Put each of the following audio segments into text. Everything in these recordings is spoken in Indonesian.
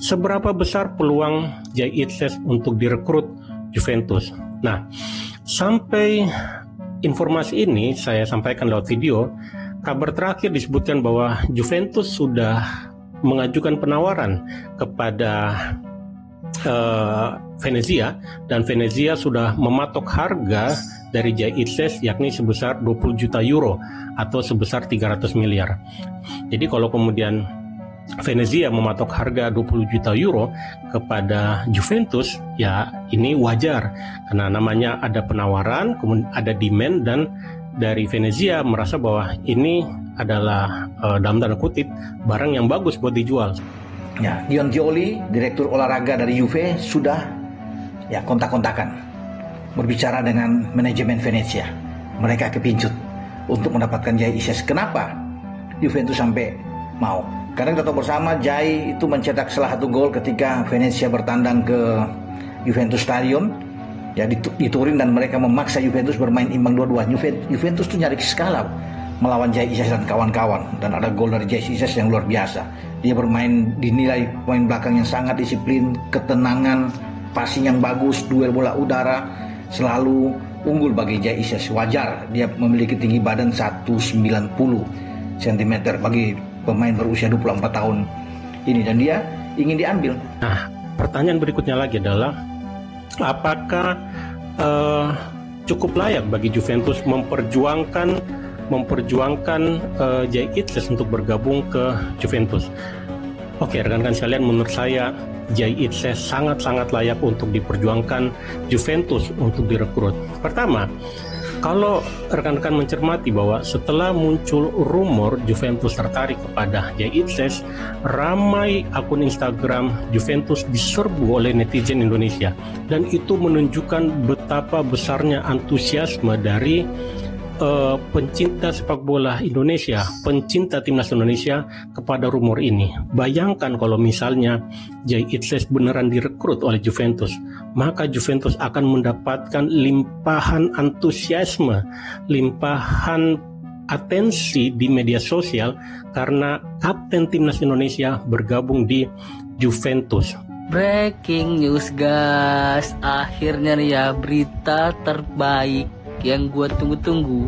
seberapa besar peluang Jay Itzes untuk direkrut Juventus? Nah, sampai informasi ini saya sampaikan lewat video, kabar terakhir disebutkan bahwa Juventus sudah mengajukan penawaran kepada Venezia, dan Venezia sudah mematok harga dari Jay Itzes yakni sebesar 20 juta euro atau sebesar 300 miliar. Jadi kalau kemudian Venezia mematok harga 20 juta euro kepada Juventus, ya ini wajar karena namanya ada penawaran, kemudian ada demand, dan dari Venezia merasa bahwa ini adalah dalam tanda kutip barang yang bagus buat dijual. Ya, Dion Gioli, direktur olahraga dari Juve, sudah kontak-kontakan berbicara dengan manajemen Venezia. Mereka kepincut untuk mendapatkan Jay Itzes. Kenapa Juventus sampai mau? Karena kita tahu bersama Jay itu mencetak salah satu gol ketika Venezia bertandang ke Juventus Stadium di Turin, dan mereka memaksa Juventus bermain imbang 2-2. Juventus tuh nyari skala melawan Jay Itzes dan kawan-kawan, dan ada gol dari Jay Itzes yang luar biasa. Dia bermain, dinilai pemain belakang yang sangat disiplin, ketenangan, passing yang bagus, duel bola udara, selalu unggul bagi Jay Itzes. Wajar dia memiliki tinggi badan 190 cm bagi pemain berusia 24 tahun ini, dan dia ingin diambil. Nah, pertanyaan berikutnya lagi adalah apakah cukup layak bagi Juventus memperjuangkan Jay Itzes untuk bergabung ke Juventus? Oke, rekan-rekan sekalian, menurut saya Jay Itzes sangat-sangat layak untuk diperjuangkan Juventus untuk direkrut. Pertama, kalau rekan-rekan mencermati bahwa setelah muncul rumor Juventus tertarik kepada Jay Itzes, ramai akun Instagram Juventus diserbu oleh netizen Indonesia, dan itu menunjukkan betapa besarnya antusiasme dari pencinta sepak bola Indonesia, pencinta timnas Indonesia kepada rumor ini. Bayangkan kalau misalnya Jay Itzes beneran direkrut oleh Juventus, maka Juventus akan mendapatkan limpahan antusiasme, limpahan atensi di media sosial karena kapten timnas Indonesia bergabung di Juventus. Breaking news guys, akhirnya nih ya berita terbaik yang gue tunggu-tunggu.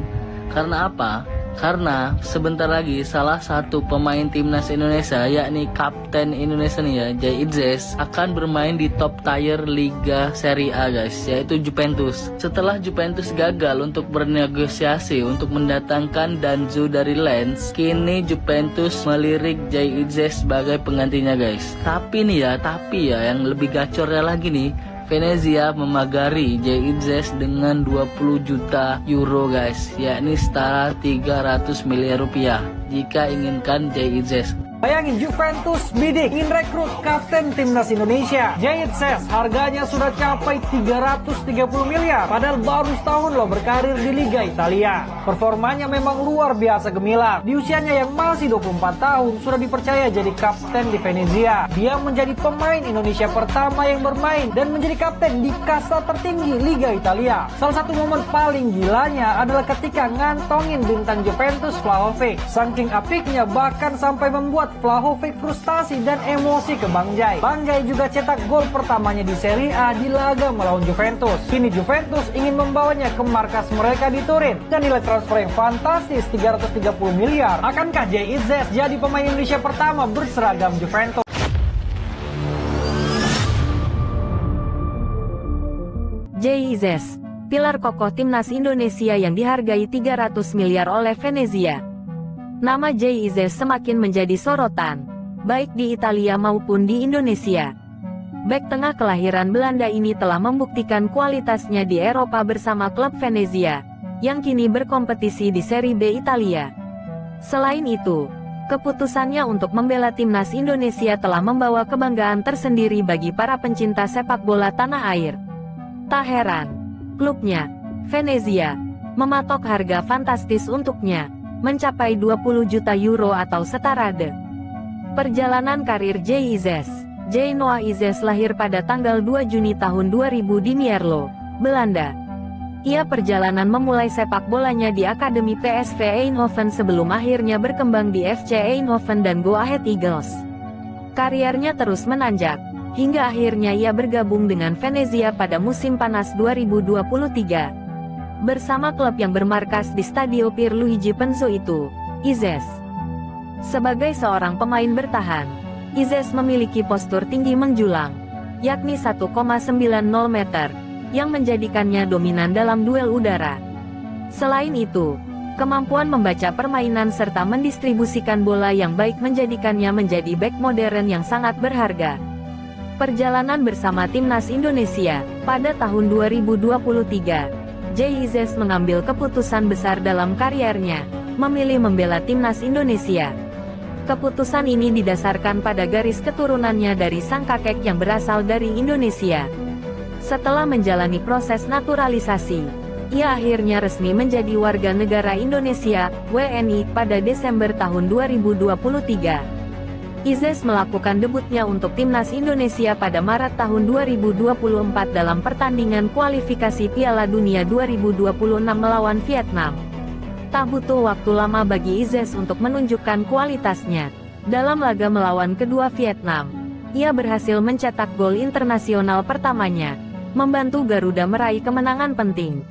Karena apa? Karena sebentar lagi salah satu pemain timnas Indonesia, yakni kapten Indonesia nih ya, Jay Itzes, akan bermain di top tier Liga Serie A guys, yaitu Juventus. Setelah Juventus gagal untuk bernegosiasi untuk mendatangkan Danzu dari Lens, kini Juventus melirik Jay Itzes sebagai penggantinya guys. Tapi yang lebih gacornya lagi nih, Venezia memagari Jay Itzes dengan 20 juta euro guys, yakni setara 300 miliar rupiah jika inginkan Jay Itzes. Bayangin, Juventus bidding ingin rekrut kapten timnas Indonesia Jay Itzes, harganya sudah capai 330 miliar, padahal baru setahun loh berkarir di Liga Italia. Performanya memang luar biasa gemilang. Di usianya yang masih 24 tahun sudah dipercaya jadi kapten di Venezia. Dia menjadi pemain Indonesia pertama yang bermain dan menjadi kapten di kasta tertinggi Liga Italia. Salah satu momen paling gilanya adalah ketika ngantongin bintang Juventus Vlahovic. Saking apiknya bahkan sampai membuat Vlahovic frustasi dan emosi ke Bang Jay. Bang Jay juga cetak gol pertamanya di Serie A di laga melawan Juventus. Kini Juventus ingin membawanya ke markas mereka di Turin dan nilai transfer yang fantastis 330 miliar. Akankah Jay Itzes jadi pemain Indonesia pertama berseragam Juventus? Jay Itzes, pilar kokoh timnas Indonesia yang dihargai 300 miliar oleh Venezia. Nama Jay Itzes semakin menjadi sorotan, baik di Italia maupun di Indonesia. Bek tengah kelahiran Belanda ini telah membuktikan kualitasnya di Eropa bersama klub Venezia, yang kini berkompetisi di Serie B Italia. Selain itu, keputusannya untuk membela timnas Indonesia telah membawa kebanggaan tersendiri bagi para pencinta sepak bola tanah air. Tak heran, klubnya, Venezia, mematok harga fantastis untuknya, mencapai 20 juta euro atau setara de. Perjalanan karir Jay Itzes. Jay Noah Itzes lahir pada tanggal 2 Juni tahun 2000 di Mierlo, Belanda. Ia perjalanan memulai sepak bolanya di Akademi PSV Eindhoven sebelum akhirnya berkembang di FC Eindhoven dan Go Ahead Eagles. Kariernya terus menanjak, hingga akhirnya ia bergabung dengan Venezia pada musim panas 2023. Bersama klub yang bermarkas di Stadio Pierluigi Penzo itu, Izes. Sebagai seorang pemain bertahan, Izes memiliki postur tinggi menjulang, yakni 1,90 meter, yang menjadikannya dominan dalam duel udara. Selain itu, kemampuan membaca permainan serta mendistribusikan bola yang baik menjadikannya menjadi bek modern yang sangat berharga. Perjalanan bersama timnas Indonesia, pada tahun 2023, Jay Izes mengambil keputusan besar dalam kariernya, memilih membela timnas Indonesia. Keputusan ini didasarkan pada garis keturunannya dari sang kakek yang berasal dari Indonesia. Setelah menjalani proses naturalisasi, ia akhirnya resmi menjadi warga negara Indonesia, WNI, pada Desember tahun 2023. Izes melakukan debutnya untuk timnas Indonesia pada Maret tahun 2024 dalam pertandingan kualifikasi Piala Dunia 2026 melawan Vietnam. Tak butuh waktu lama bagi Izes untuk menunjukkan kualitasnya. Dalam laga melawan kedua Vietnam, ia berhasil mencetak gol internasional pertamanya, membantu Garuda meraih kemenangan penting.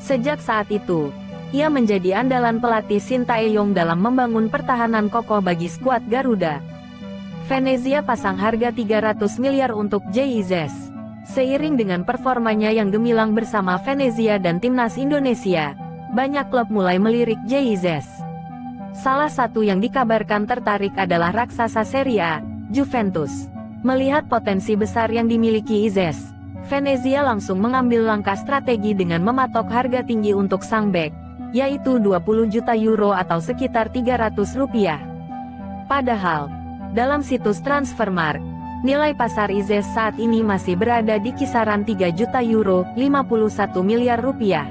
Sejak saat itu, ia menjadi andalan pelatih Sintayong dalam membangun pertahanan kokoh bagi skuad Garuda. Venezia pasang harga 300 miliar untuk Jay Izes. Seiring dengan performanya yang gemilang bersama Venezia dan timnas Indonesia, banyak klub mulai melirik Jay Izes. Salah satu yang dikabarkan tertarik adalah raksasa Serie A, Juventus. Melihat potensi besar yang dimiliki Izes, Venezia langsung mengambil langkah strategi dengan mematok harga tinggi untuk sang bek, yaitu 20 juta euro atau sekitar 300 rupiah. Padahal, dalam situs Transfermarkt, nilai pasar Izes saat ini masih berada di kisaran 3 juta euro, 51 miliar rupiah.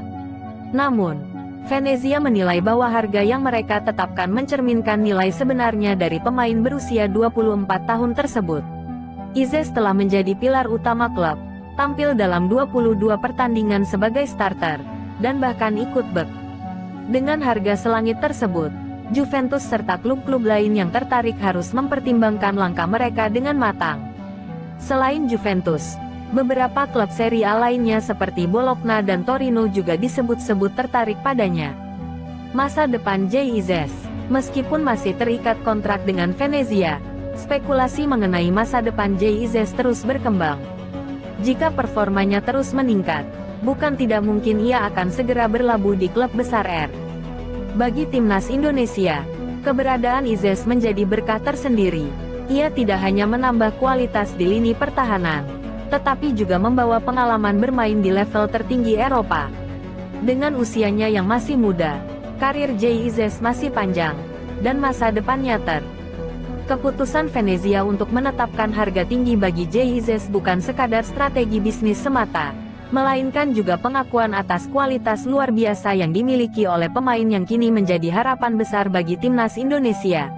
Namun, Venezia menilai bahwa harga yang mereka tetapkan mencerminkan nilai sebenarnya dari pemain berusia 24 tahun tersebut. Izes telah menjadi pilar utama klub, tampil dalam 22 pertandingan sebagai starter, dan bahkan ikut bek. Dengan harga selangit tersebut, Juventus serta klub-klub lain yang tertarik harus mempertimbangkan langkah mereka dengan matang. Selain Juventus, beberapa klub Serie A lainnya seperti Bologna dan Torino juga disebut-sebut tertarik padanya. Masa depan Jay Izes, meskipun masih terikat kontrak dengan Venezia, spekulasi mengenai masa depan Jay Izes terus berkembang. Jika performanya terus meningkat, bukan tidak mungkin ia akan segera berlabuh di klub besar R. Bagi timnas Indonesia, keberadaan Izes menjadi berkah tersendiri. Ia tidak hanya menambah kualitas di lini pertahanan, tetapi juga membawa pengalaman bermain di level tertinggi Eropa. Dengan usianya yang masih muda, karir Jay Izes masih panjang, dan masa depannya Keputusan Venezia untuk menetapkan harga tinggi bagi Jay Izes bukan sekadar strategi bisnis semata, melainkan juga pengakuan atas kualitas luar biasa yang dimiliki oleh pemain yang kini menjadi harapan besar bagi timnas Indonesia.